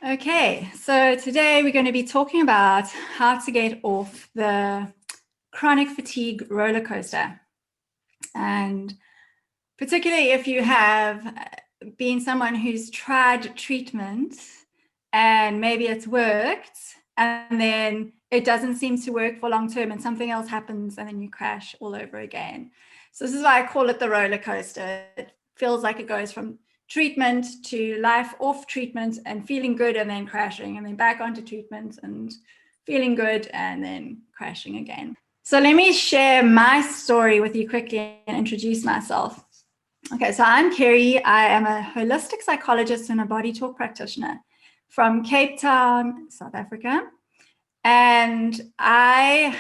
Okay, so today we're going to be talking about how to get off the chronic fatigue roller coaster. And particularly if you have been someone who's tried treatment and maybe it's worked and then it doesn't seem to work for long term and something else happens and then you crash all over again. So this is why I call it the roller coaster. It feels like it goes from treatment to life off treatment and feeling good and then crashing and then back onto treatment and feeling good and then crashing again. So let me share my story with you quickly and introduce myself. Okay, so I'm Kerry. I am a holistic psychologist and a body talk practitioner from Cape Town, South Africa. And I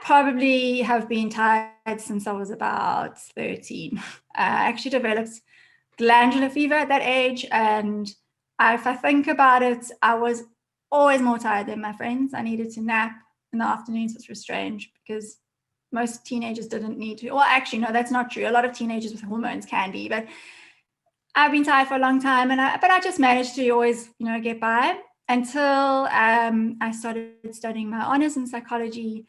probably have been tired since I was about 13. I actually developed glandular fever at that age. And if I think about it, I was always more tired than my friends. I needed to nap in the afternoons, which was strange because most teenagers didn't need to. Well, actually, no, that's not true. A lot of teenagers with hormones can be, but I've been tired for a long time, but I just managed to always, get by until I started studying my honors in psychology.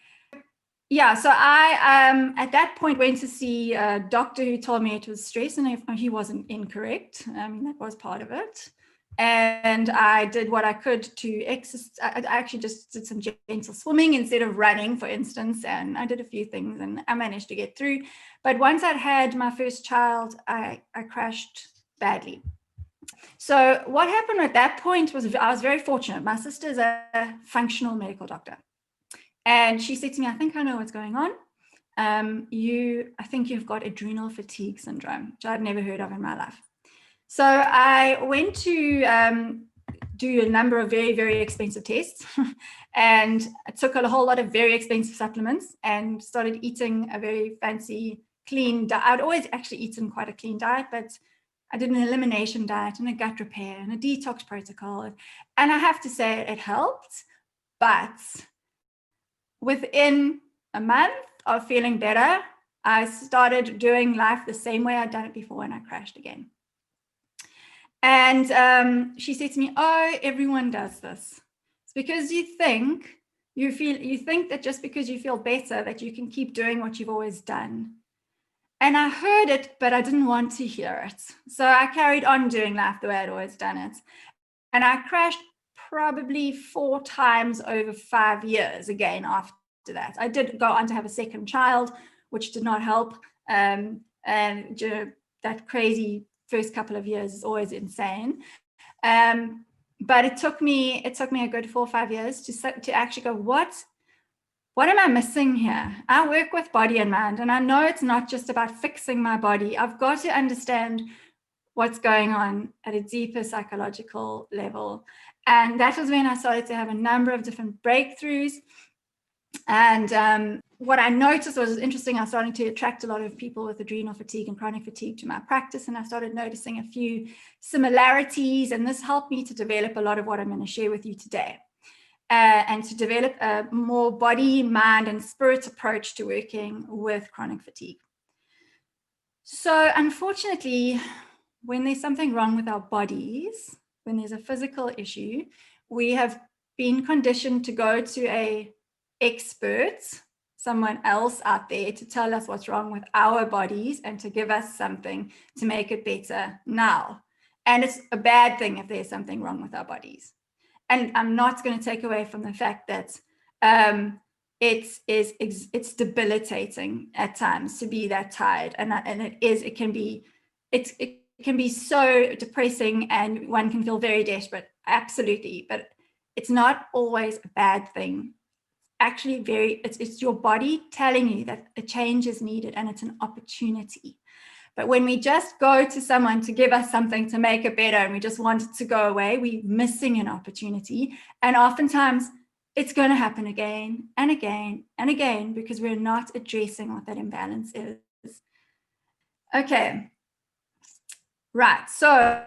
Yeah, so I at that point went to see a doctor who told me it was stress, and he wasn't incorrect. That was part of it. And I did what I could to exercise. I actually just did some gentle swimming instead of running, for instance, and I did a few things and I managed to get through. But once I'd had my first child, I crashed badly. So what happened at that point was I was very fortunate. My sister is a functional medical doctor. And she said to me, I think I know what's going on. I think you've got adrenal fatigue syndrome, which I'd never heard of in my life. So I went to do a number of very, very expensive tests and I took a whole lot of very expensive supplements and started eating a very fancy, clean diet. I'd always actually eaten quite a clean diet, but I did an elimination diet and a gut repair and a detox protocol. And I have to say it helped, but within a month of feeling better, I started doing life the same way I'd done it before and I crashed again. And she said to me, oh, everyone does this. It's because you think that just because you feel better that you can keep doing what you've always done. And I heard it, but I didn't want to hear it. So I carried on doing life the way I'd always done it. And I crashed probably 4 times over 5 years again after that. I did go on to have a second child, which did not help. And that crazy first couple of years is always insane. But it took me a good 4 or 5 years to actually go, what am I missing here? I work with body and mind, and I know it's not just about fixing my body. I've got to understand what's going on at a deeper psychological level. And that was when I started to have a number of different breakthroughs. And what I noticed was interesting. I was starting to attract a lot of people with adrenal fatigue and chronic fatigue to my practice. And I started noticing a few similarities. And this helped me to develop a lot of what I'm going to share with you today. And to develop a more body, mind, and spirit approach to working with chronic fatigue. So unfortunately, when there's something wrong with our bodies, when there's a physical issue, we have been conditioned to go to an expert, someone else out there, to tell us what's wrong with our bodies and to give us something to make it better now. And it's a bad thing if there's something wrong with our bodies. And I'm not going to take away from the fact that it's debilitating at times to be that tired, and it can be so depressing, and one can feel very desperate. Absolutely, but it's not always a bad thing. Actually, it's your body telling you that a change is needed, and it's an opportunity. But when we just go to someone to give us something to make it better and we just want it to go away, we're missing an opportunity. And oftentimes it's going to happen again and again and again because we're not addressing what that imbalance is. Okay. Right. So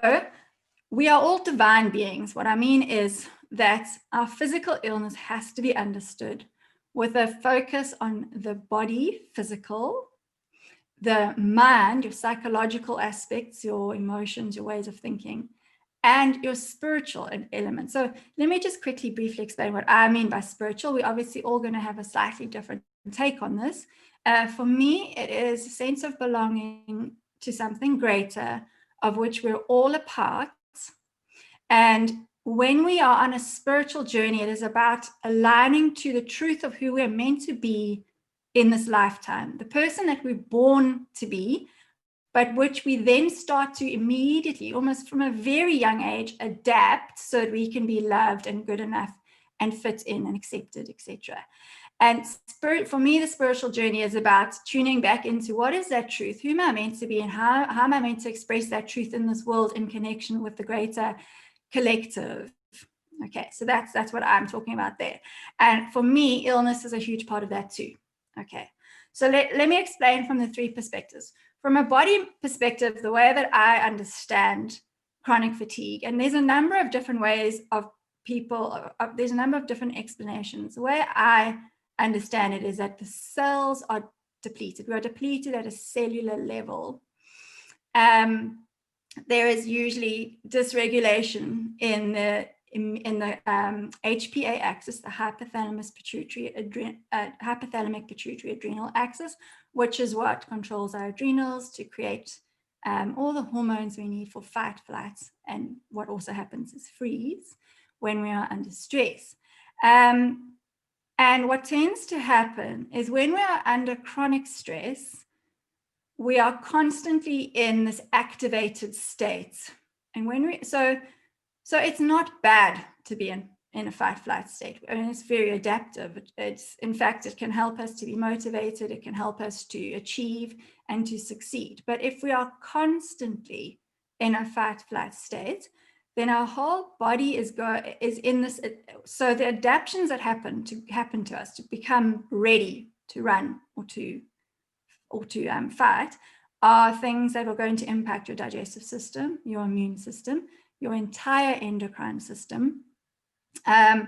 we are all divine beings. What I mean is that our physical illness has to be understood with a focus on the body, physical, the mind, your psychological aspects, your emotions, your ways of thinking, and your spiritual element. So let me just quickly, briefly explain what I mean by spiritual. We're obviously all going to have a slightly different take on this. For me, it is a sense of belonging to something greater, of which we're all a part. And when we are on a spiritual journey, it is about aligning to the truth of who we're meant to be in this lifetime, the person that we're born to be, but which we then start to immediately, almost from a very young age, adapt so that we can be loved and good enough and fit in and accepted, etc. And for me, the spiritual journey is about tuning back into what is that truth, who am I meant to be, and how am I meant to express that truth in this world in connection with the greater collective. Okay, so that's what I'm talking about there. And for me, illness is a huge part of that too. Okay, so let me explain from the three perspectives. From a body perspective, the way that I understand chronic fatigue, and there's a number of different ways of people, there's a number of different explanations. The way I understand it is that the cells are depleted. We are depleted at a cellular level. There is usually dysregulation in the HPA axis, the hypothalamic pituitary adrenal axis, which is what controls our adrenals to create all the hormones we need for fight, flight, and what also happens is freeze when we are under stress. And what tends to happen is when we are under chronic stress, we are constantly in this activated state. And when so it's not bad to be in a fight flight state. I mean, it's very adaptive. In fact, it can help us to be motivated. It can help us to achieve and to succeed. But if we are constantly in a fight flight state, then our whole body is in this. So the adaptations that happen to us to become ready to run or to fight are things that are going to impact your digestive system, your immune system, your entire endocrine system, there's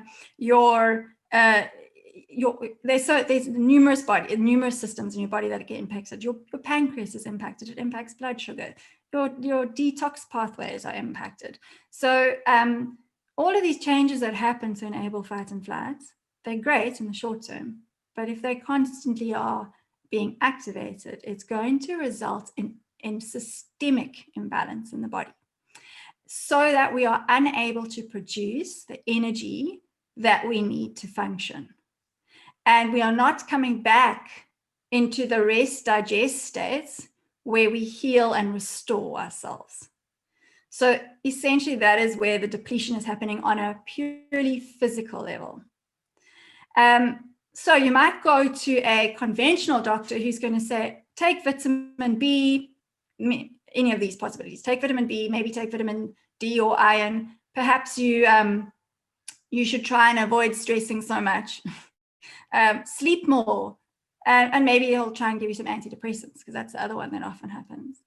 numerous systems in your body that get impacted. Your pancreas is impacted. It impacts blood sugar. Your detox pathways are impacted. So all of these changes that happen to enable fight and flight, they're great in the short term, but if they constantly are being activated, it's going to result in systemic imbalance in the body, so that we are unable to produce the energy that we need to function. And we are not coming back into the rest digest states where we heal and restore ourselves. So essentially, that is where the depletion is happening on a purely physical level. So you might go to a conventional doctor who's going to say, take vitamin B, any of these possibilities. Take vitamin B, maybe take vitamin D or iron. Perhaps you should try and avoid stressing so much. Sleep more. And maybe he'll try and give you some antidepressants, because that's the other one that often happens.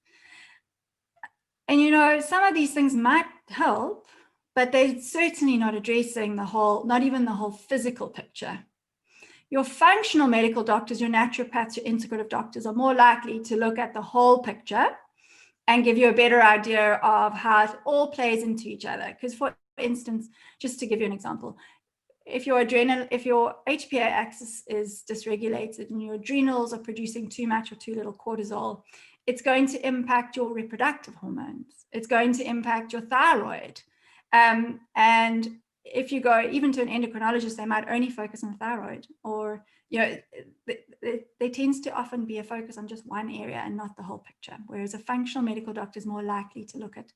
And some of these things might help, but they're certainly not addressing not even the whole physical picture. Your functional medical doctors, your naturopaths, your integrative doctors are more likely to look at the whole picture and give you a better idea of how it all plays into each other. Because for instance, just to give you an example, if your HPA axis is dysregulated and your adrenals are producing too much or too little cortisol, it's going to impact your reproductive hormones. It's going to impact your thyroid. And if you go even to an endocrinologist, they might only focus on the thyroid, or there tends to often be a focus on just one area and not the whole picture. Whereas a functional medical doctor is more likely to look at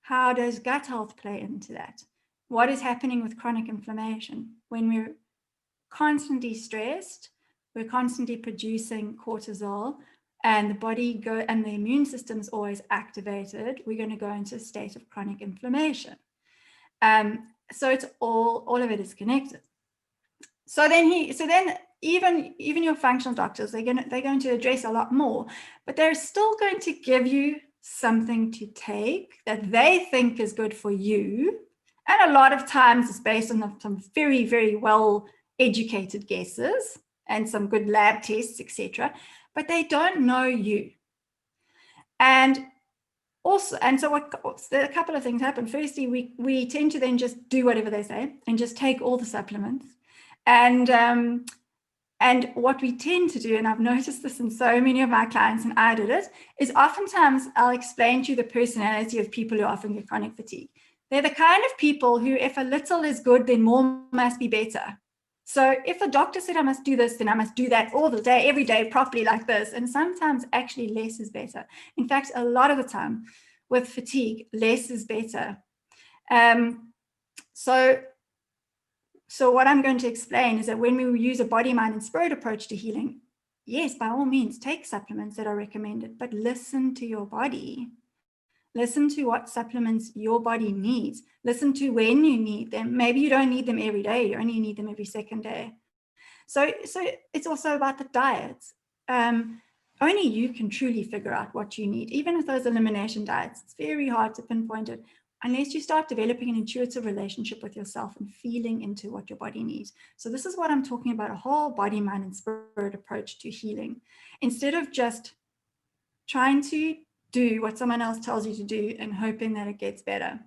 how does gut health play into that? What is happening with chronic inflammation? When we're constantly stressed, we're constantly producing cortisol, and the body and the immune system is always activated, we're going to go into a state of chronic inflammation. So it's all of it is connected. So then even your functional doctors, they're going to address a lot more, but they're still going to give you something to take that they think is good for you. And a lot of times it's based on some very, very well educated guesses and some good lab tests, etc. But they don't know you. And Also, and so a couple of things happen. Firstly, we tend to then just do whatever they say and just take all the supplements. And what we tend to do, and I've noticed this in so many of my clients, and I did it, is oftentimes I'll explain to you the personality of people who often get chronic fatigue. They're the kind of people who, if a little is good, then more must be better. So if the doctor said I must do this, then I must do that all the day, every day, properly like this. And sometimes actually less is better. In fact, a lot of the time with fatigue, less is better. So what I'm going to explain is that when we use a body, mind, and spirit approach to healing, yes, by all means, take supplements that are recommended, but listen to your body. Listen to what supplements your body needs. Listen to when you need them. Maybe you don't need them every day. You only need them every second day. So it's also about the diet. Only you can truly figure out what you need. Even with those elimination diets, it's very hard to pinpoint it unless you start developing an intuitive relationship with yourself and feeling into what your body needs. So this is what I'm talking about, a whole body, mind, and spirit approach to healing. Instead of just trying to do what someone else tells you to do and hoping that it gets better.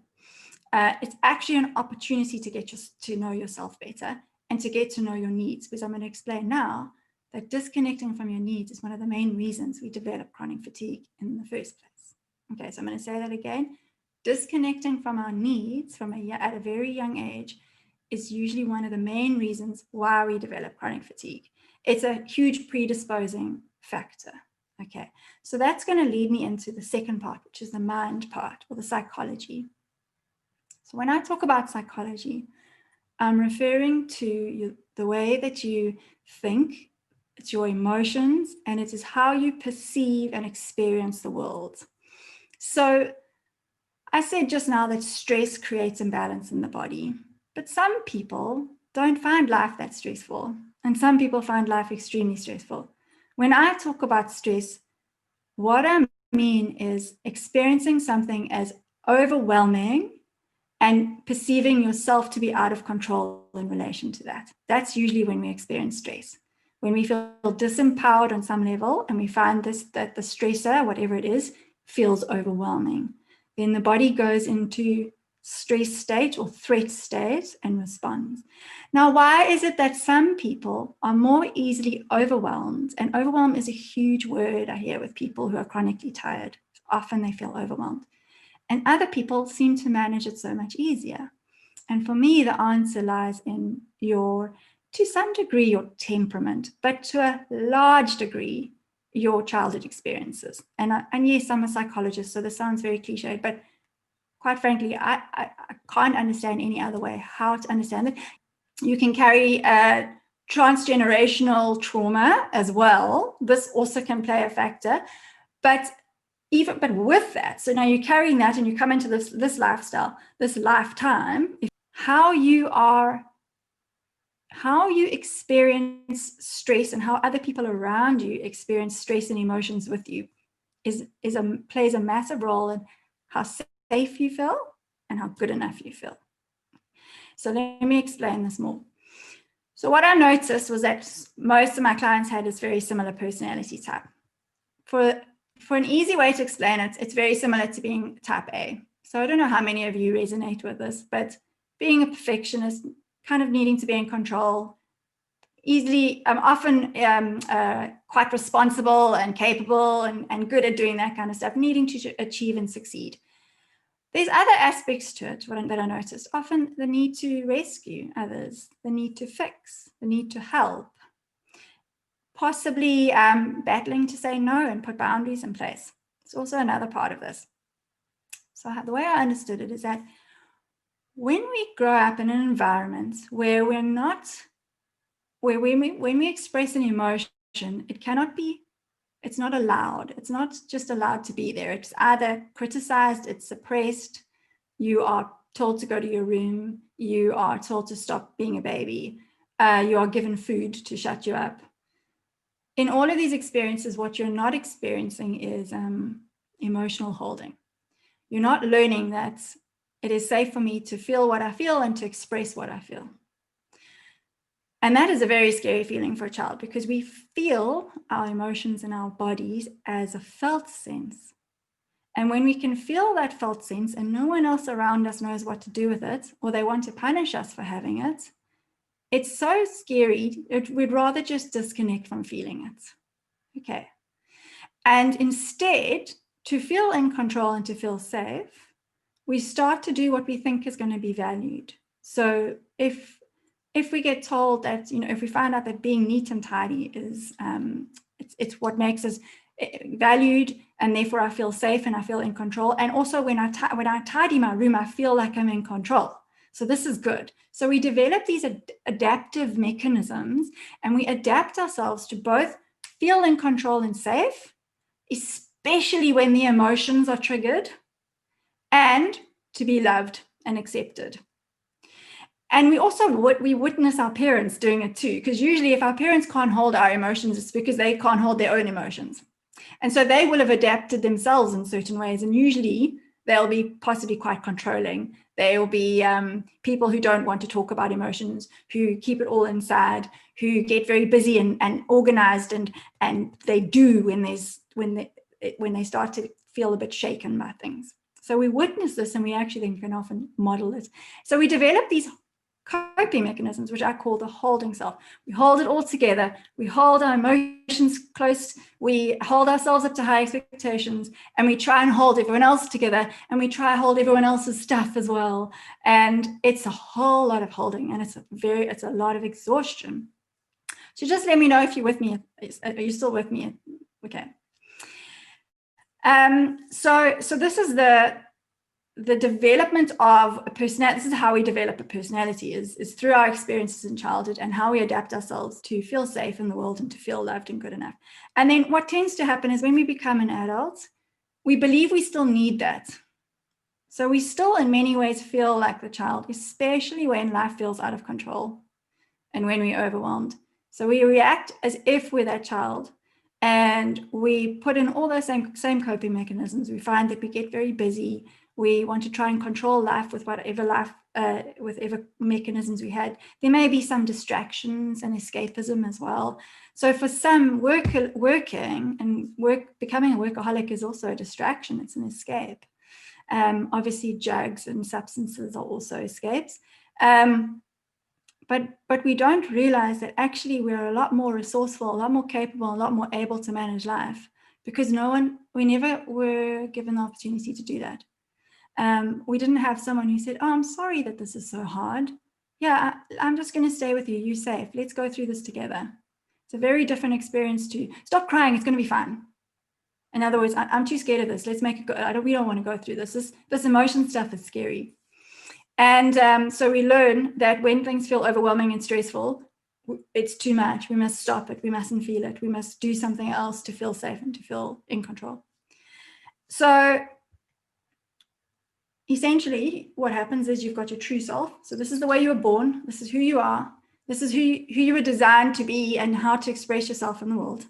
It's actually an opportunity to get to know yourself better and to get to know your needs, because I'm going to explain now that disconnecting from your needs is one of the main reasons we develop chronic fatigue in the first place. Okay, so I'm going to say that again. Disconnecting from our needs at a very young age is usually one of the main reasons why we develop chronic fatigue. It's a huge predisposing factor. Okay, so that's going to lead me into the second part, which is the mind part, or the psychology. So when I talk about psychology, I'm referring to the way that you think, it's your emotions, and it is how you perceive and experience the world. So I said just now that stress creates imbalance in the body, but some people don't find life that stressful, and some people find life extremely stressful. When I talk about stress, what I mean is experiencing something as overwhelming and perceiving yourself to be out of control in relation to that. That's usually when we experience stress. When we feel disempowered on some level and we find that the stressor, whatever it is, feels overwhelming. Then the body goes into stress state or threat state and responds. Now, why is it that some people are more easily overwhelmed? And overwhelm is a huge word I hear with people who are chronically tired. Often they feel overwhelmed. And other people seem to manage it so much easier. And for me, the answer lies in to some degree, your temperament, but to a large degree, your childhood experiences. And yes, I'm a psychologist, so this sounds very cliched, but quite frankly, I can't understand any other way how to understand it. You can carry transgenerational trauma as well. This also can play a factor, but with that, so now you're carrying that and you come into this lifestyle, this lifetime, how you experience stress and how other people around you experience stress and emotions with you plays a massive role in how safe you feel and how good enough you feel. So let me explain this more. So what I noticed was that most of my clients had this very similar personality type. For an easy way to explain it, it's very similar to being type A. So I don't know how many of you resonate with this, but being a perfectionist, kind of needing to be in control, often quite responsible and capable and good at doing that kind of stuff, needing to achieve and succeed. There's other aspects to it that I noticed. Often the need to rescue others, the need to fix, the need to help, possibly battling to say no and put boundaries in place. It's also another part of this. So the way I understood it is that when we grow up in an environment where when we express an emotion, it's not allowed. It's not just allowed to be there. It's either criticized, it's suppressed, you are told to go to your room, you are told to stop being a baby, you are given food to shut you up. In all of these experiences, what you're not experiencing is emotional holding. You're not learning that it is safe for me to feel what I feel and to express what I feel. And that is a very scary feeling for a child because we feel our emotions in our bodies as a felt sense. And when we can feel that felt sense and no one else around us knows what to do with it, or they want to punish us for having it, it's so scary. We'd rather just disconnect from feeling it. Okay. And instead, to feel in control and to feel safe, we start to do what we think is going to be valued. So if we get told that, if we find out that being neat and tidy is, it's what makes us valued, and therefore I feel safe and I feel in control. And also when I tidy my room, I feel like I'm in control. So this is good. So we develop these adaptive mechanisms, and we adapt ourselves to both feel in control and safe, especially when the emotions are triggered, and to be loved and accepted. And we witness our parents doing it too, because usually if our parents can't hold our emotions, it's because they can't hold their own emotions. And so they will have adapted themselves in certain ways. And usually they'll be possibly quite controlling. They will be people who don't want to talk about emotions, who keep it all inside, who get very busy and organized, and they do when they start to feel a bit shaken by things. So we witness this, and we actually then can often model it. So we develop these coping mechanisms, which I call the holding self. We hold it all together. We hold our emotions close. We hold ourselves up to high expectations, and we try and hold everyone else together, and we try to hold everyone else's stuff as well. And it's a whole lot of holding, and it's a lot of exhaustion. So just let me know if you're with me. Are you still with me? Okay. So this is the development of a personality. This is how we develop a personality, is through our experiences in childhood and how we adapt ourselves to feel safe in the world and to feel loved and good enough. And then what tends to happen is when we become an adult, we believe we still need that. So we still in many ways feel like the child, especially when life feels out of control and when we're overwhelmed. So we react as if we're that child, and we put in all those same coping mechanisms. We find that we get very busy. We want to try and control life with whatever mechanisms we had. There may be some distractions and escapism as well. So for some, becoming a workaholic is also a distraction. It's an escape. Obviously, drugs and substances are also escapes. But we don't realize that actually we're a lot more resourceful, a lot more capable, a lot more able to manage life, because we never were given the opportunity to do that. We didn't have someone who said, "Oh, I'm sorry that this is so hard. Yeah, I'm just going to stay with you. You're safe. Let's go through this together." It's a very different experience to stop crying. It's going to be fine. In other words, I'm too scared of this. Let's make it go. We don't want to go through this. This emotion stuff is scary. And so we learn that when things feel overwhelming and stressful, it's too much. We must stop it. We mustn't feel it. We must do something else to feel safe and to feel in control. So essentially, what happens is you've got your true self. So this is the way you were born. This is who you are. This is who you were designed to be and how to express yourself in the world.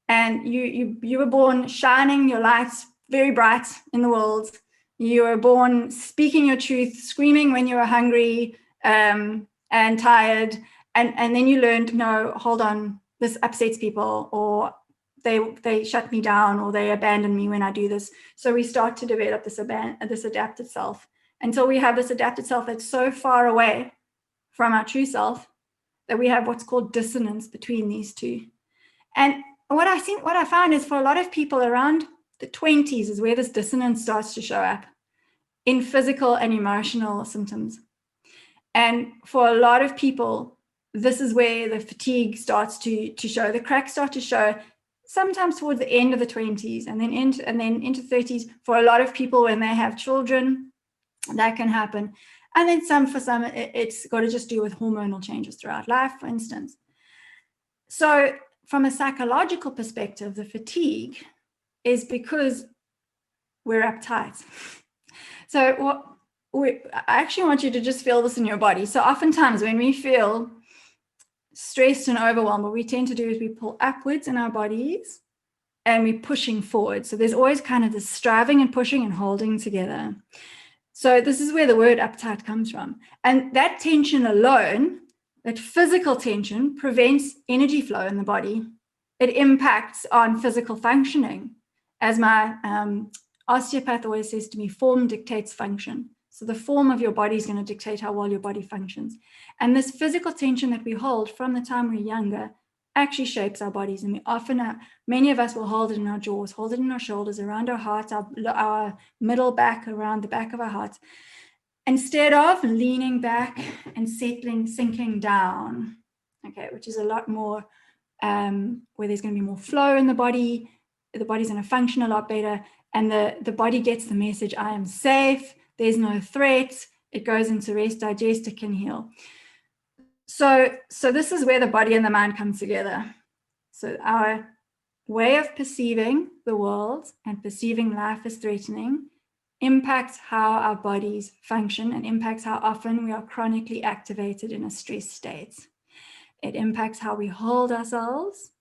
And you were born shining your lights very bright in the world. You were born speaking your truth, screaming when you were hungry and tired. And then you learned, no, hold on, this upsets people, or they shut me down, or they abandon me when I do this. So we start to develop this adapted self until we have this adapted self that's so far away from our true self that we have what's called dissonance between these two. And what I find is for a lot of people around the 20s is where this dissonance starts to show up in physical and emotional symptoms. And for a lot of people, this is where the fatigue starts to show. The cracks start to show sometimes towards the end of the 20s and then into 30s. For a lot of people, when they have children, that can happen. And then for some, it's got to just do with hormonal changes throughout life, for instance. So from a psychological perspective, the fatigue is because we're uptight. So I actually want you to just feel this in your body. So oftentimes when we feel stressed and overwhelmed, what we tend to do is we pull upwards in our bodies and we're pushing forward. So there's always kind of this striving and pushing and holding together. So this is where the word uptight comes from. And that tension alone, that physical tension, prevents energy flow in the body. It impacts on physical functioning. As my osteopath always says to me, form dictates function. So the form of your body is going to dictate how well your body functions. And this physical tension that we hold from the time we're younger actually shapes our bodies. And we often, many of us will hold it in our jaws, hold it in our shoulders, around our hearts, our middle back, around the back of our hearts, instead of leaning back and settling, sinking down, okay, which is a lot more, where there's going to be more flow in the body's going to function a lot better, and the body gets the message, I am safe, there's no threat, it goes into rest, digest, it can heal. So this is where the body and the mind come together. So our way of perceiving the world and perceiving life as threatening impacts how our bodies function and impacts how often we are chronically activated in a stress state. It impacts how we hold ourselves,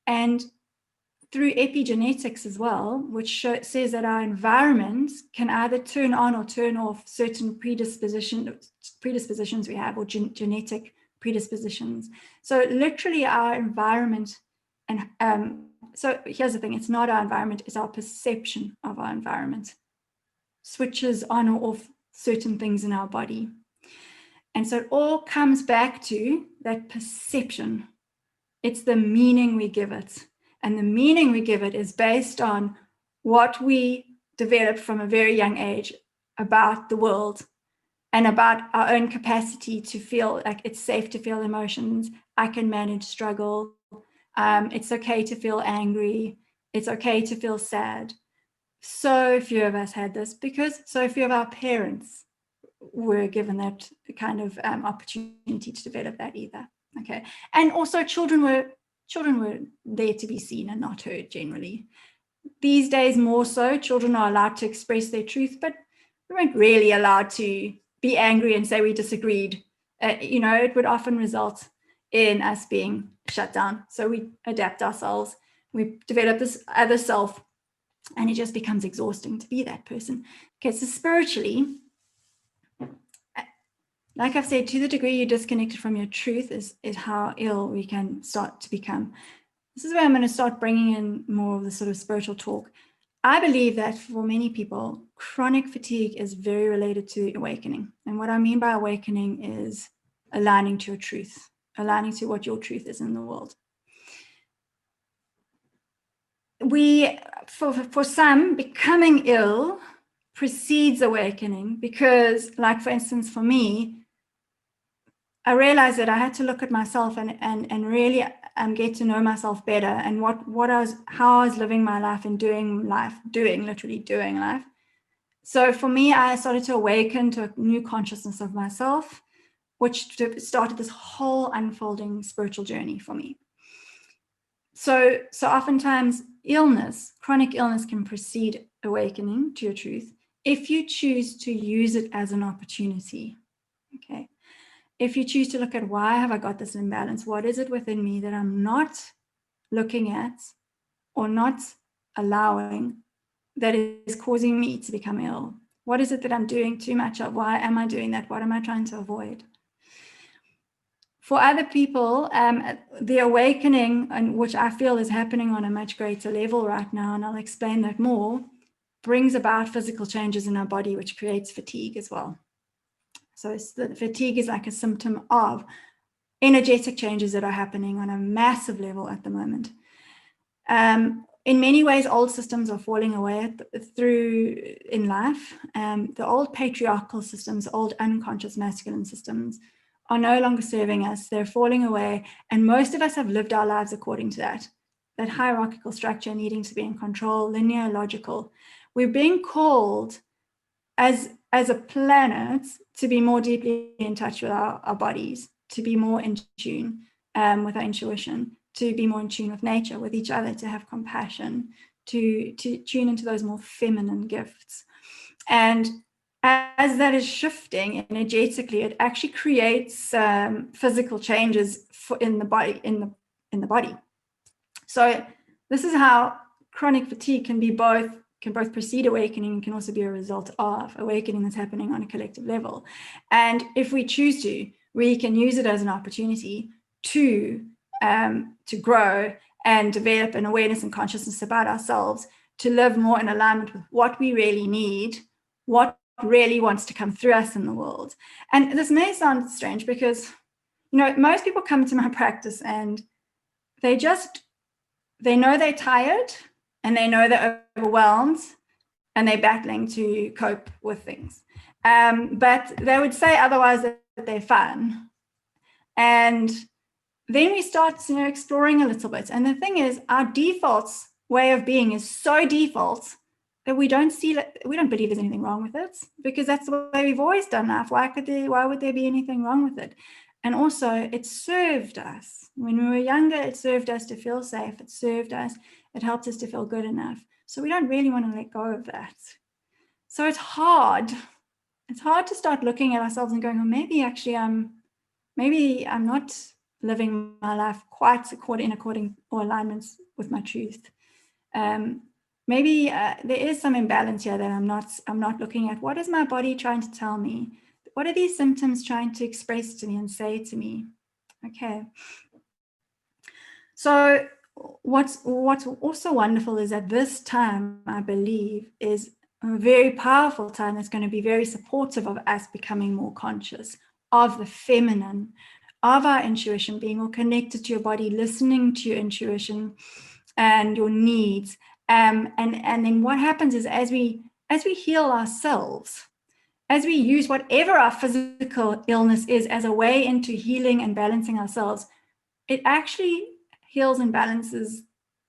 and through epigenetics as well, which says that our environment can either turn on or turn off certain predispositions we have, or genetic predispositions. So literally our environment, and so here's the thing, it's not our environment, it's our perception of our environment switches on or off certain things in our body. And so it all comes back to that perception. It's the meaning we give it. And the meaning we give it is based on what we developed from a very young age about the world and about our own capacity to feel like it's safe to feel emotions. I can manage struggle. It's okay to feel angry. It's okay to feel sad. So few of us had this because so few of our parents were given that kind of opportunity to develop that either. Okay, and also children were there to be seen and not heard generally. These days more so, children are allowed to express their truth, but we weren't really allowed to be angry and say we disagreed. It would often result in us being shut down. So we adapt ourselves, we develop this other self, and it just becomes exhausting to be that person. Okay, so spiritually, like I've said, to the degree you're disconnected from your truth is how ill we can start to become. This is where I'm going to start bringing in more of the sort of spiritual talk. I believe that for many people, chronic fatigue is very related to awakening. And what I mean by awakening is aligning to your truth, aligning to what your truth is in the world. For some, becoming ill precedes awakening because, like for instance, for me, I realized that I had to look at myself and really get to know myself better and how I was living my life and literally doing life. So for me, I started to awaken to a new consciousness of myself, which started this whole unfolding spiritual journey for me. So oftentimes chronic illness can precede awakening to your truth if you choose to use it as an opportunity. Okay. If you choose to look at why have I got this imbalance? What is it within me that I'm not looking at or not allowing that is causing me to become ill? What is it that I'm doing too much of? Why am I doing that? What am I trying to avoid? For other people, the awakening, and which I feel is happening on a much greater level right now, and I'll explain that more, brings about physical changes in our body, which creates fatigue as well. So the fatigue is like a symptom of energetic changes that are happening on a massive level at the moment. In many ways, old systems are falling away in life. The old patriarchal systems, old unconscious masculine systems are no longer serving us. They're falling away. And most of us have lived our lives according to that hierarchical structure needing to be in control, linear, logical. We're being called as a planet to be more deeply in touch with our bodies, to be more in tune with our intuition, to be more in tune with nature, with each other, to have compassion, to tune into those more feminine gifts. And as that is shifting energetically, it actually creates physical changes in the body, in the body. So this is how chronic fatigue can both precede awakening and can also be a result of awakening that's happening on a collective level. And if we choose to, we can use it as an opportunity to grow and develop an awareness and consciousness about ourselves, to live more in alignment with what we really need, what really wants to come through us in the world. And this may sound strange because, most people come to my practice and they know they're tired and they know they're overwhelmed and they're battling to cope with things. But they would say otherwise that they're fine. And then we start, exploring a little bit. And the thing is, our default way of being is so default that we don't believe there's anything wrong with it, because that's the way we've always done life. Why would there be anything wrong with it? And also, it served us. When we were younger, it served us to feel safe. It served us. It helped us to feel good enough. So we don't really want to let go of that. So it's hard. It's hard to start looking at ourselves and going, well, maybe I'm not living my life quite according or alignments with my truth. Maybe there is some imbalance here that I'm not looking at. What is my body trying to tell me? What are these symptoms trying to express to me and say to me? Okay. So what's also wonderful is that this time, I believe, is a very powerful time that's going to be very supportive of us becoming more conscious of the feminine, of our intuition, being more connected to your body, listening to your intuition and your needs. And then what happens is as we heal ourselves, as we use whatever our physical illness is as a way into healing and balancing ourselves, it actually heals and balances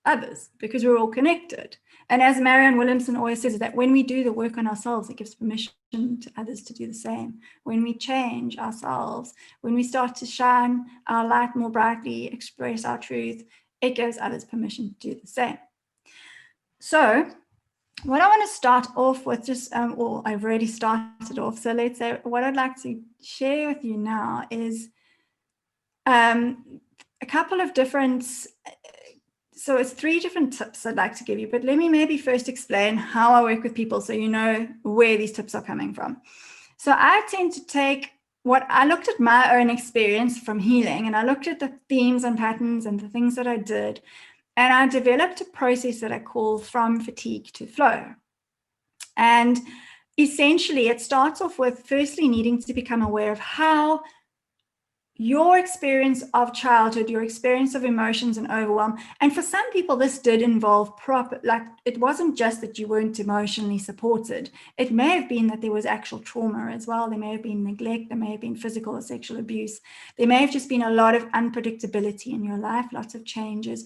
others because we're all connected. And as Marianne Williamson always says, that when we do the work on ourselves, it gives permission to others to do the same. When we change ourselves, when we start to shine our light more brightly, express our truth, it gives others permission to do the same. So what I want to start off with, I've already started off. So let's say what I'd like to share with you now is a couple of different, so it's 3 different tips I'd like to give you, but let me maybe first explain how I work with people so you know where these tips are coming from. So I tend to take I looked at my own experience from healing, and I looked at the themes and patterns and the things that I did, and I developed a process that I call from fatigue to flow. And essentially, it starts off with firstly needing to become aware of how your experience of childhood, your experience of emotions and overwhelm. And for some people, this did involve it wasn't just that you weren't emotionally supported. It may have been that there was actual trauma as well. There may have been neglect. There may have been physical or sexual abuse. There may have just been a lot of unpredictability in your life, lots of changes,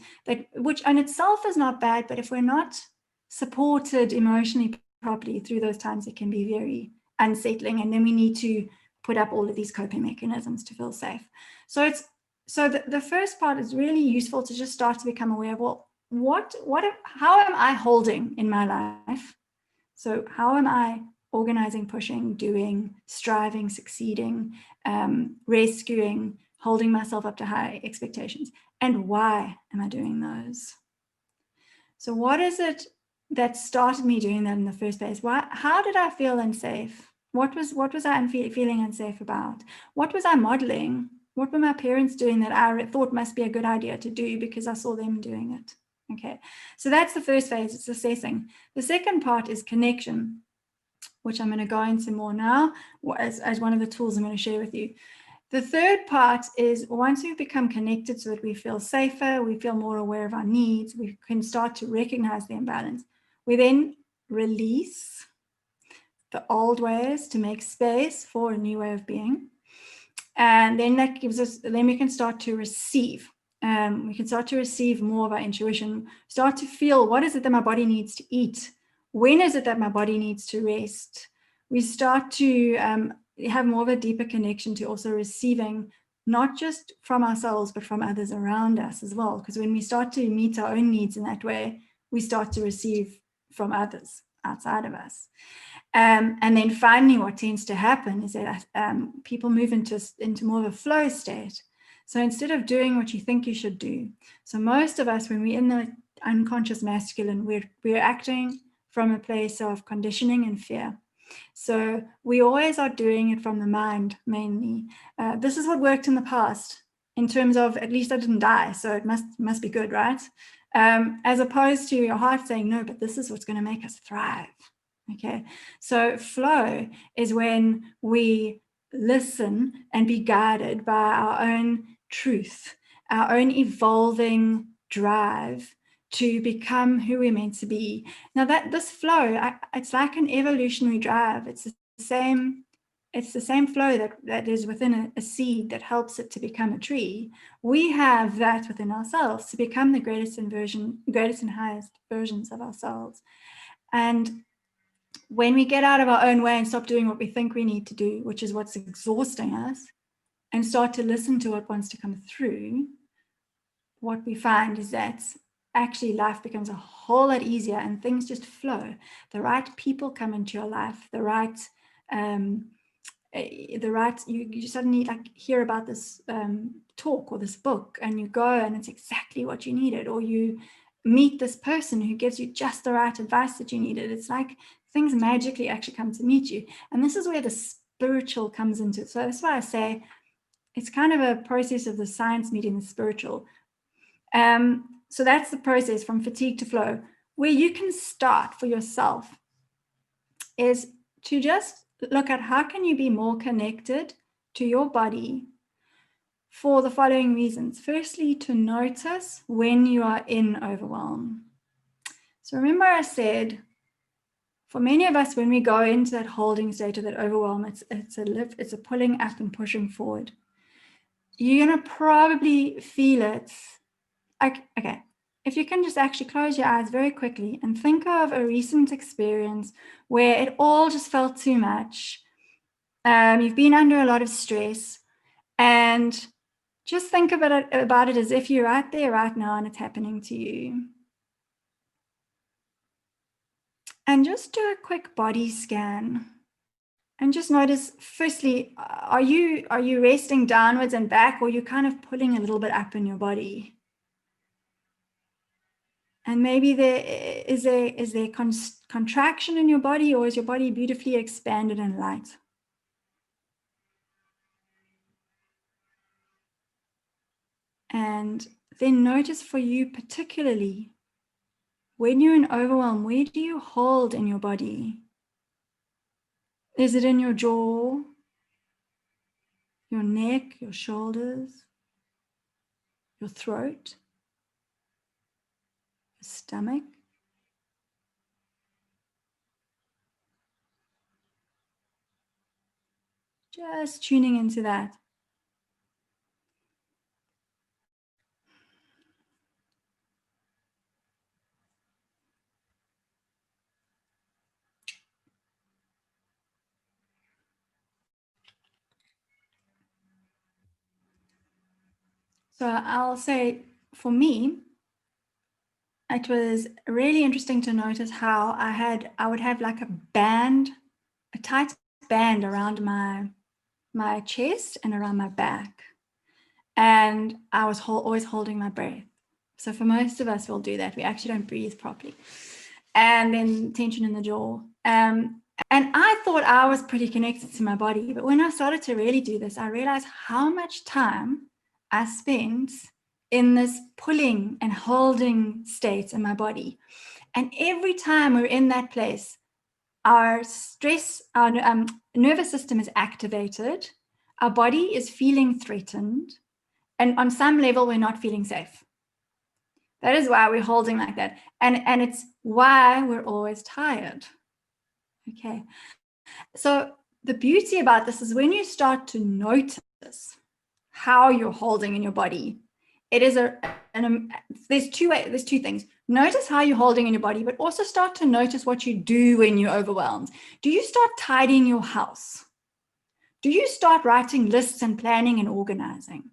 which in itself is not bad. But if we're not supported emotionally properly through those times, it can be very unsettling. And then we need to put up all of these coping mechanisms to feel safe. So the first part is really useful to just start to become aware of, well, how am I holding in my life? So how am I organizing, pushing, doing, striving, succeeding, rescuing, holding myself up to high expectations? And why am I doing those? So what is it that started me doing that in the first place? How did I feel unsafe? What was I feeling unsafe about? What was I modeling? What were my parents doing that I thought must be a good idea to do because I saw them doing it? Okay, so that's the first phase, it's assessing. The second part is connection, which I'm going to go into more now as one of the tools I'm going to share with you. The third part is once we've become connected so that we feel safer, we feel more aware of our needs, we can start to recognize the imbalance. We then release the old ways to make space for a new way of being. And then that gives us, then we can start to receive. We can start to receive more of our intuition, start to feel what is it that my body needs to eat? When is it that my body needs to rest? We start to have more of a deeper connection to also receiving, not just from ourselves, but from others around us as well. Because when we start to meet our own needs in that way, we start to receive from others outside of us. And then finally, what tends to happen is that people move into more of a flow state. So instead of doing what you think you should do, so most of us, when we're in the unconscious masculine, we're acting from a place of conditioning and fear. So we always are doing it from the mind mainly. This is what worked in the past in terms of, at least I didn't die, so it must be good, right? as opposed to your heart saying, no, but this is what's going to make us thrive. Okay, so flow is when we listen and be guided by our own truth, our own evolving drive to become who we're meant to be. Now that this flow, it's like an evolutionary drive. It's the same flow that is within a seed that helps it to become a tree. We have that within ourselves to become the greatest and highest versions of ourselves. And when we get out of our own way and stop doing what we think we need to do, which is what's exhausting us, and start to listen to what wants to come through, what we find is that actually life becomes a whole lot easier and things just flow. The right people come into your life, you suddenly like hear about this talk or this book and you go and it's exactly what you needed, or you meet this person who gives you just the right advice that you needed. It's like things magically actually come to meet you. And this is where the spiritual comes into it. So that's why I say it's kind of a process of the science meeting the spiritual. So that's the process from fatigue to flow. Where you can start for yourself is to just look at how can you be more connected to your body for the following reasons. Firstly, to notice when you are in overwhelm. So remember I said, for many of us, when we go into that holding state or that overwhelm, it's a lift, it's a pulling up and pushing forward. You're going to probably feel it. Okay, if you can just actually close your eyes very quickly and think of a recent experience where it all just felt too much. You've been under a lot of stress, and just think about it as if you're right there right now and it's happening to you. And just do a quick body scan. And just notice, firstly, are you resting downwards and back, or are you kind of pulling a little bit up in your body? And maybe is there contraction in your body, or is your body beautifully expanded and light? And then notice for you particularly, when you're in overwhelm, where do you hold in your body? Is it in your jaw, your neck, your shoulders, your throat, your stomach? Just tuning into that. So I'll say, for me, it was really interesting to notice how I would have like a tight band around my chest and around my back. And I was always holding my breath. So for most of us, we'll do that. We actually don't breathe properly. And then tension in the jaw. And I thought I was pretty connected to my body. But when I started to really do this, I realized how much time I spent in this pulling and holding state in my body. And every time we're in that place, our nervous system is activated. Our body is feeling threatened. And on some level, we're not feeling safe. That is why we're holding like that. And it's why we're always tired. Okay. So the beauty about this is when you start to notice how you're holding in your body, it is there's two things. Notice how you're holding in your body, but also start to notice what you do when you're overwhelmed. Do you start tidying your house? Do you start writing lists and planning and organizing?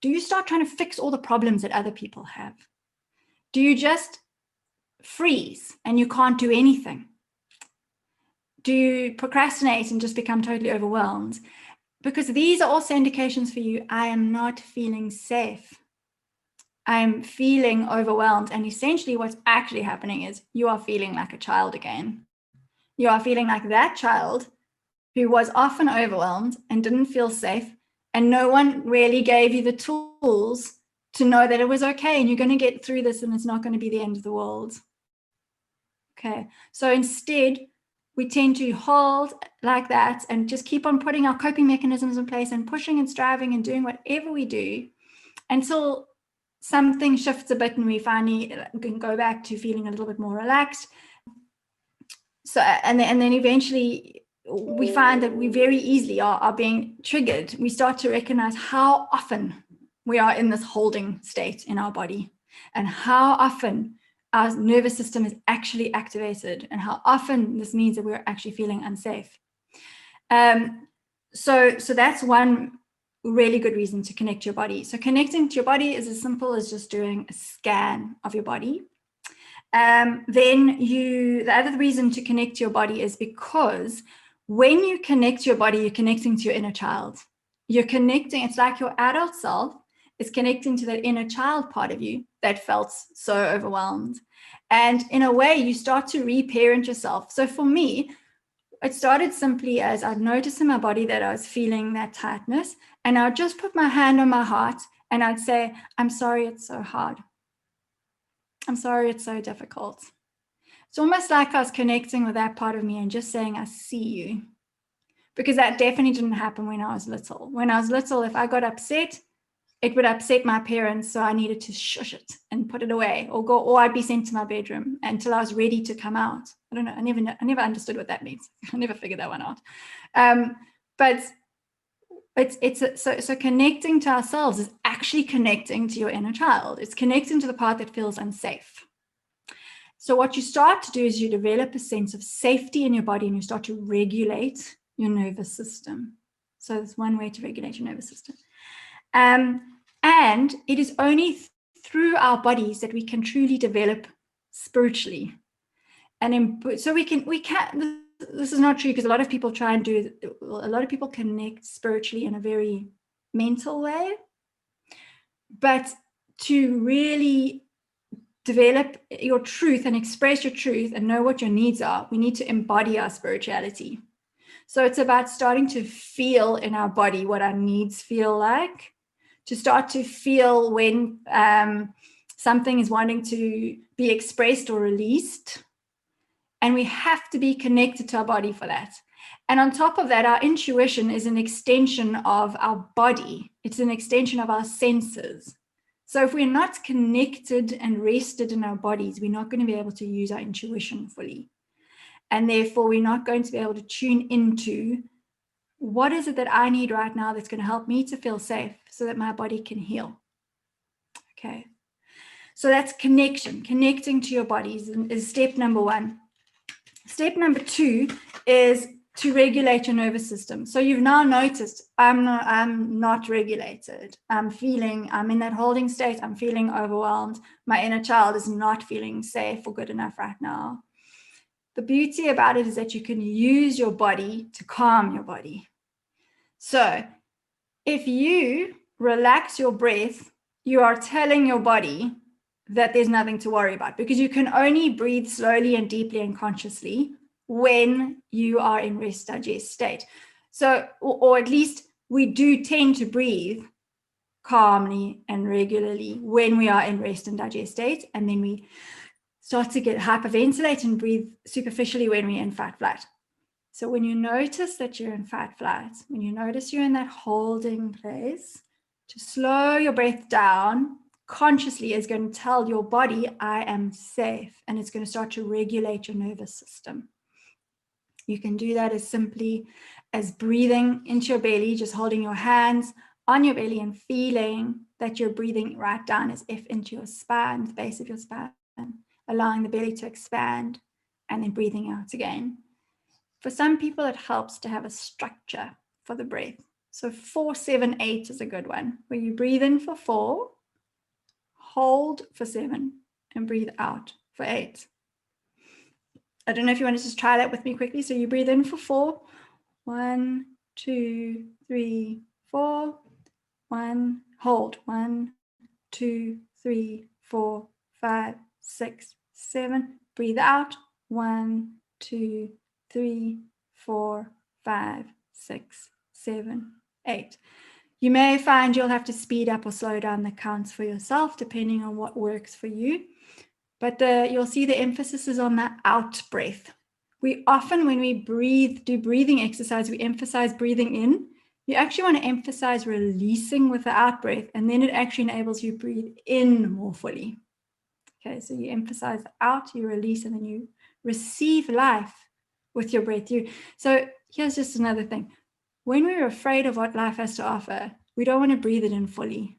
Do you start trying to fix all the problems that other people have? Do you just freeze and you can't do anything? Do you procrastinate and just become totally overwhelmed? Because these are also indications for you, I am not feeling safe. I'm feeling overwhelmed. And essentially what's actually happening is you are feeling like a child again. You are feeling like that child who was often overwhelmed and didn't feel safe, and no one really gave you the tools to know that it was okay and you're going to get through this and it's not going to be the end of the world. Okay, so instead, we tend to hold like that and just keep on putting our coping mechanisms in place and pushing and striving and doing whatever we do until something shifts a bit and we finally can go back to feeling a little bit more relaxed. So, and then eventually we find that we very easily are being triggered. We start to recognize how often we are in this holding state in our body and how often our nervous system is actually activated and how often this means that we're actually feeling unsafe. So that's one really good reason to connect to your body. So connecting to your body is as simple as just doing a scan of your body. Then the other reason to connect to your body is because when you connect to your body, you're connecting to your inner child. You're connecting, it's like your adult self is connecting to that inner child part of you that felt so overwhelmed. And in a way, you start to reparent yourself. So for me, it started simply as I'd noticed in my body that I was feeling that tightness, and I'd just put my hand on my heart and I'd say, I'm sorry it's so hard. I'm sorry it's so difficult. It's almost like I was connecting with that part of me and just saying, I see you. Because that definitely didn't happen when I was little. When I was little, if I got upset, it would upset my parents, so I needed to shush it and put it away, or I'd be sent to my bedroom until I was ready to come out. I don't know. I never understood what that means. I never figured that one out. But so connecting to ourselves is actually connecting to your inner child. It's connecting to the part that feels unsafe. So what you start to do is you develop a sense of safety in your body and you start to regulate your nervous system. So that's one way to regulate your nervous system. And it is only through our bodies that we can truly develop spiritually. And so we can, this is not true because a lot of people a lot of people connect spiritually in a very mental way. But to really develop your truth and express your truth and know what your needs are, we need to embody our spirituality. So it's about starting to feel in our body what our needs feel like, to start to feel when something is wanting to be expressed or released. And we have to be connected to our body for that. And on top of that, our intuition is an extension of our body. It's an extension of our senses. So if we're not connected and rested in our bodies, we're not going to be able to use our intuition fully. And therefore, we're not going to be able to tune into what is it that I need right now that's going to help me to feel safe so that my body can heal. Okay. So that's connecting to your bodies is step number one. Step number two is to regulate your nervous system. So you've now noticed I'm not regulated. I'm in that holding state. I'm feeling overwhelmed. My inner child is not feeling safe or good enough right now. The beauty about it is that you can use your body to calm your body. So if you relax your breath, you are telling your body that there's nothing to worry about, because you can only breathe slowly and deeply and consciously when you are in rest digest state. So, or at least we do tend to breathe calmly and regularly when we are in rest and digest state, and then we start to get hyperventilate and breathe superficially when we're in fight flight. So when you notice that you're in fight flight, when you notice you're in that holding place, to slow your breath down consciously is going to tell your body, I am safe, and it's going to start to regulate your nervous system. You can do that as simply as breathing into your belly, just holding your hands on your belly and feeling that you're breathing right down as if into your spine, the base of your spine, allowing the belly to expand and then breathing out again. For some people, it helps to have a structure for the breath. So 4, 7, 8 is a good one, where you breathe in for 4, hold for 7, and breathe out for 8. I don't know if you want to just try that with me quickly. So you breathe in for 4, 1, 2, 3, 4, 1, hold, 1, 2, 3, 4, 5, 6, 7. Breathe out, 1, 2, 3, 4, 5, 6, 7, 8. You may find you'll have to speed up or slow down the counts for yourself, depending on what works for you. But you'll see the emphasis is on that out breath. We often, when we do breathing exercise, we emphasize breathing in. You actually want to emphasize releasing with the out breath, and then it actually enables you to breathe in more fully. Okay, so you emphasize the out, you release, and then you receive life with your breath. So here's just another thing. When we're afraid of what life has to offer, we don't want to breathe it in fully.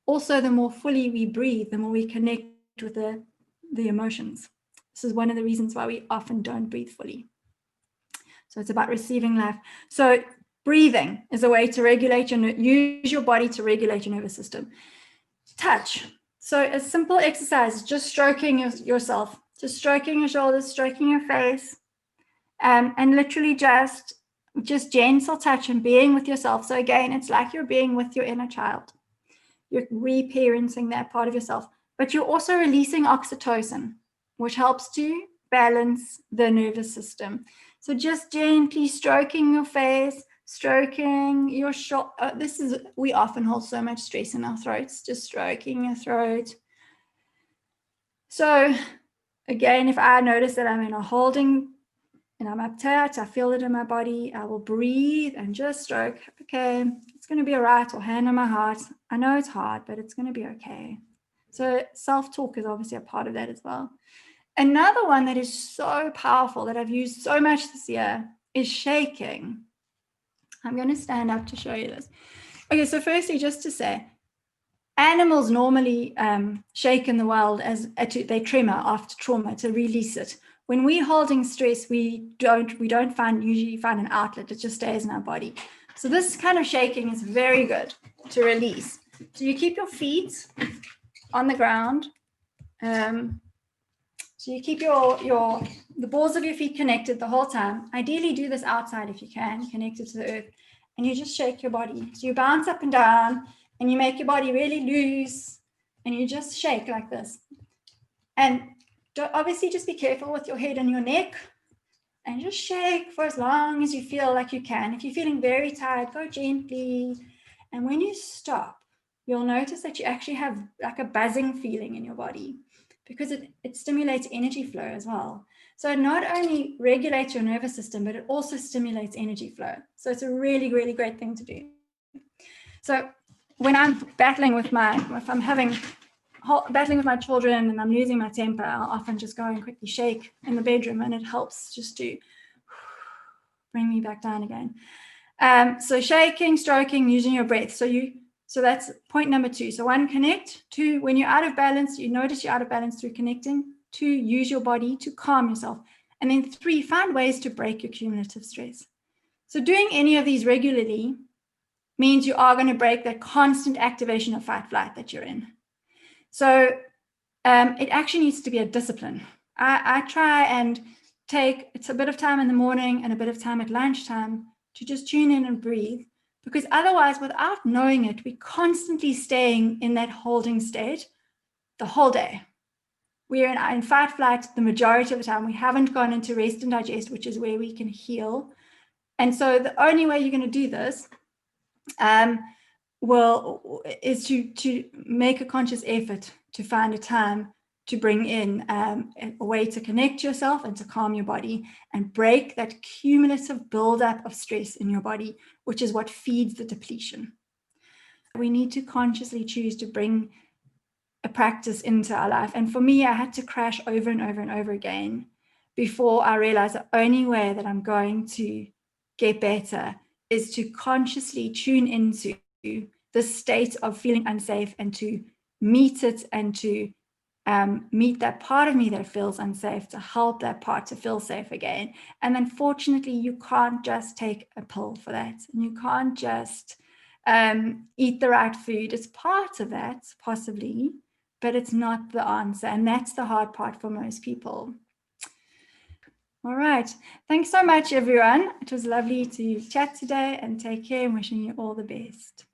Also, the more fully we breathe, the more we connect with the emotions. This is one of the reasons why we often don't breathe fully. So it's about receiving life. So breathing is a way to regulate use your body to regulate your nervous system. Touch. So a simple exercise, just stroking yourself, just stroking your shoulders, stroking your face, and literally just gentle touch and being with yourself. So again, it's like you're being with your inner child. You're reparenting that part of yourself, but you're also releasing oxytocin, which helps to balance the nervous system. So just gently stroking your face, stroking your shoulder. We often hold so much stress in our throats, just stroking your throat. So again, if I notice that I'm in a holding and I'm uptight, I feel it in my body, I will breathe and just stroke. Okay, it's going to be all right, or hand on my heart. I know it's hard, but it's going to be okay. So self-talk is obviously a part of that as well. Another one that is so powerful that I've used so much this year is shaking. I'm going to stand up to show you this. Okay, so firstly, just to say, animals normally shake in the wild as they tremor after trauma to release it. When we're holding stress, we don't usually find an outlet. It just stays in our body. So this kind of shaking is very good to release. So you keep your feet on the ground. So you keep the balls of your feet connected the whole time. Ideally, do this outside if you can, connected to the earth. And you just shake your body. So you bounce up and down, and you make your body really loose, and you just shake like this. And obviously just be careful with your head and your neck, and just shake for as long as you feel like you can. If you're feeling very tired, go gently. And when you stop, you'll notice that you actually have like a buzzing feeling in your body, because it stimulates energy flow as well. So it not only regulates your nervous system, but it also stimulates energy flow. So it's a really, really great thing to do. So when I'm battling with my children and I'm losing my temper, I'll often just go and quickly shake in the bedroom, and it helps just to bring me back down again. So shaking, stroking, using your breath. So that's point number 2. So 1, connect. 2, when you're out of balance, you notice you're out of balance through connecting. 2, use your body to calm yourself. And then 3, find ways to break your cumulative stress. So doing any of these regularly means you are going to break that constant activation of fight flight that you're in. So it actually needs to be a discipline. I try and it's a bit of time in the morning and a bit of time at lunchtime to just tune in and breathe, because otherwise, without knowing it, we're constantly staying in that holding state the whole day. We are in fight flight the majority of the time. We haven't gone into rest and digest, which is where we can heal. And so the only way you're going to do this is to make a conscious effort to find a time to bring in a way to connect yourself and to calm your body and break that cumulative buildup of stress in your body, which is what feeds the depletion. We need to consciously choose to bring a practice into our life. And for me, I had to crash over and over and over again before I realized the only way that I'm going to get better is to consciously tune into the state of feeling unsafe and to meet it and to meet that part of me that feels unsafe, to help that part to feel safe again. And then fortunately, you can't just take a pill for that. And you can't just eat the right food. It's part of that, possibly, but it's not the answer. And that's the hard part for most people. All right. Thanks so much, everyone. It was lovely to chat today, and take care, and wishing you all the best.